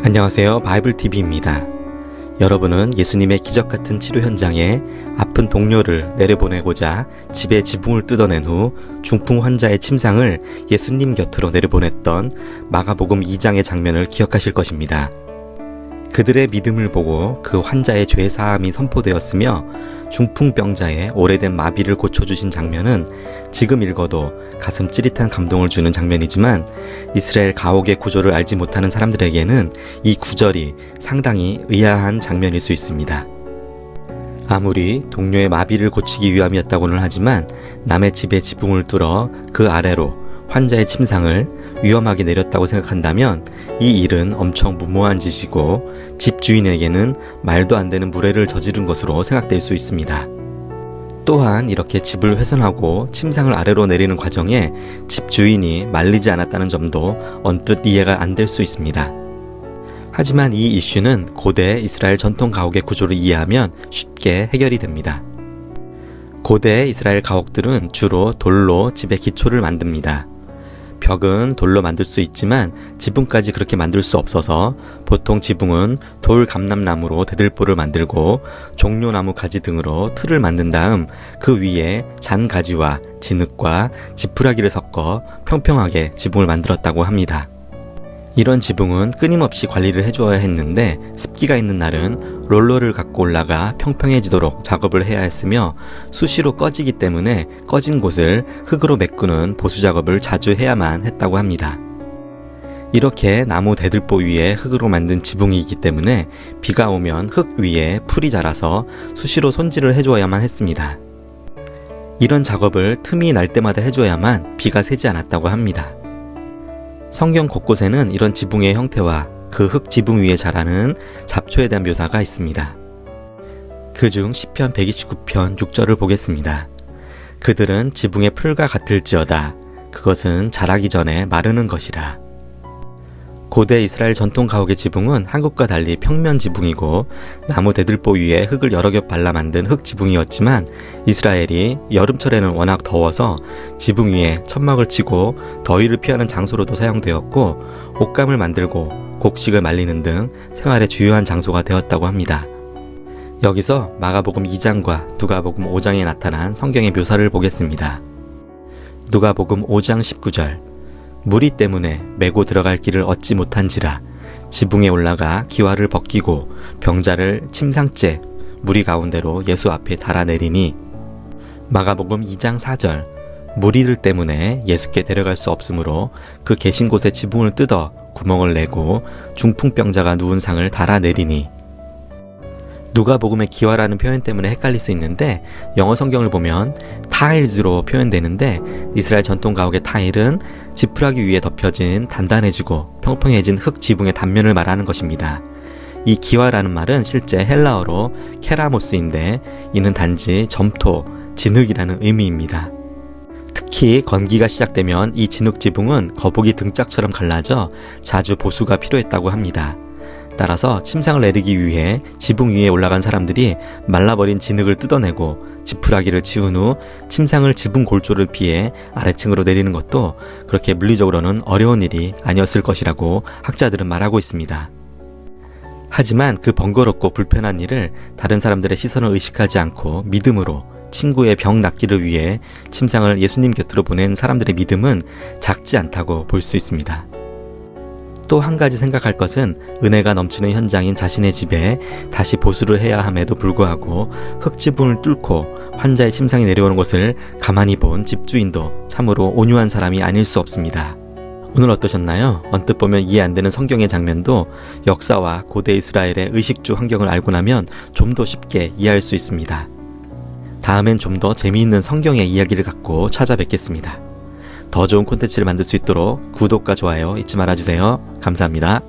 안녕하세요. 바이블TV입니다. 여러분은 예수님의 기적같은 치료 현장에 아픈 동료를 내려보내고자 집에 지붕을 뜯어낸 후 중풍 환자의 침상을 예수님 곁으로 내려보냈던 마가복음 2장의 장면을 기억하실 것입니다. 그들의 믿음을 보고 그 환자의 죄사함이 선포되었으며 중풍병자의 오래된 마비를 고쳐주신 장면은 지금 읽어도 가슴 찌릿한 감동을 주는 장면이지만 이스라엘 가옥의 구조를 알지 못하는 사람들에게는 이 구절이 상당히 의아한 장면일 수 있습니다. 아무리 동료의 마비를 고치기 위함이었다고는 하지만 남의 집에 지붕을 뚫어 그 아래로 환자의 침상을 위험하게 내렸다고 생각한다면 이 일은 엄청 무모한 짓이고 집주인에게는 말도 안 되는 무례를 저지른 것으로 생각될 수 있습니다. 또한 이렇게 집을 훼손하고 침상을 아래로 내리는 과정에 집주인이 말리지 않았다는 점도 언뜻 이해가 안 될 수 있습니다. 하지만 이 이슈는 고대 이스라엘 전통 가옥의 구조를 이해하면 쉽게 해결이 됩니다. 고대 이스라엘 가옥들은 주로 돌로 집의 기초를 만듭니다. 벽은 돌로 만들 수 있지만 지붕까지 그렇게 만들 수 없어서 보통 지붕은 돌 감람나무로 대들보를 만들고 종려나무 가지 등으로 틀을 만든 다음 그 위에 잔가지와 진흙과 지푸라기를 섞어 평평하게 지붕을 만들었다고 합니다. 이런 지붕은 끊임없이 관리를 해주어야 했는데 습기가 있는 날은 롤러를 갖고 올라가 평평해지도록 작업을 해야 했으며 수시로 꺼지기 때문에 꺼진 곳을 흙으로 메꾸는 보수 작업을 자주 해야만 했다고 합니다. 이렇게 나무 대들보 위에 흙으로 만든 지붕이기 때문에 비가 오면 흙 위에 풀이 자라서 수시로 손질을 해주어야만 했습니다. 이런 작업을 틈이 날 때마다 해줘야만 비가 새지 않았다고 합니다. 성경 곳곳에는 이런 지붕의 형태와 그 흙 지붕 위에 자라는 잡초에 대한 묘사가 있습니다. 그중 시편 129편 6절을 보겠습니다. 그들은 지붕의 풀과 같을지어다. 그것은 자라기 전에 마르는 것이라. 고대 이스라엘 전통 가옥의 지붕은 한국과 달리 평면 지붕이고 나무 대들보 위에 흙을 여러 겹 발라 만든 흙 지붕이었지만 이스라엘이 여름철에는 워낙 더워서 지붕 위에 천막을 치고 더위를 피하는 장소로도 사용되었고 옷감을 만들고 곡식을 말리는 등 생활의 주요한 장소가 되었다고 합니다. 여기서 마가복음 2장과 누가복음 5장에 나타난 성경의 묘사를 보겠습니다. 누가복음 5장 19절 무리 때문에 메고 들어갈 길을 얻지 못한지라 지붕에 올라가 기와를 벗기고 병자를 침상째 무리 가운데로 예수 앞에 달아내리니 마가복음 2장 4절 무리들 때문에 예수께 데려갈 수 없으므로 그 계신 곳에 지붕을 뜯어 구멍을 내고 중풍병자가 누운 상을 달아내리니 누가복음의 기와라는 표현 때문에 헷갈릴 수 있는데 영어 성경을 보면 타일즈로 표현되는데 이스라엘 전통 가옥의 타일은 지푸라기 위에 덮여진 단단해지고 평평해진 흙 지붕의 단면을 말하는 것입니다. 이 기와라는 말은 실제 헬라어로 케라모스인데 이는 단지 점토, 진흙이라는 의미입니다. 특히 건기가 시작되면 이 진흙 지붕은 거북이 등짝처럼 갈라져 자주 보수가 필요했다고 합니다. 따라서 침상을 내리기 위해 지붕 위에 올라간 사람들이 말라버린 진흙을 뜯어내고 지푸라기를 치운 후 침상을 지붕 골조를 피해 아래층으로 내리는 것도 그렇게 물리적으로는 어려운 일이 아니었을 것이라고 학자들은 말하고 있습니다. 하지만 그 번거롭고 불편한 일을 다른 사람들의 시선을 의식하지 않고 믿음으로 친구의 병 낫기를 위해 침상을 예수님 곁으로 보낸 사람들의 믿음은 작지 않다고 볼 수 있습니다. 또 한 가지 생각할 것은 은혜가 넘치는 현장인 자신의 집에 다시 보수를 해야 함에도 불구하고 흙지붕을 뚫고 환자의 침상이 내려오는 것을 가만히 본 집주인도 참으로 온유한 사람이 아닐 수 없습니다. 오늘 어떠셨나요? 언뜻 보면 이해 안 되는 성경의 장면도 역사와 고대 이스라엘의 의식주 환경을 알고 나면 좀 더 쉽게 이해할 수 있습니다. 다음엔 좀 더 재미있는 성경의 이야기를 갖고 찾아뵙겠습니다. 더 좋은 콘텐츠를 만들 수 있도록 구독과 좋아요 잊지 말아주세요. 감사합니다.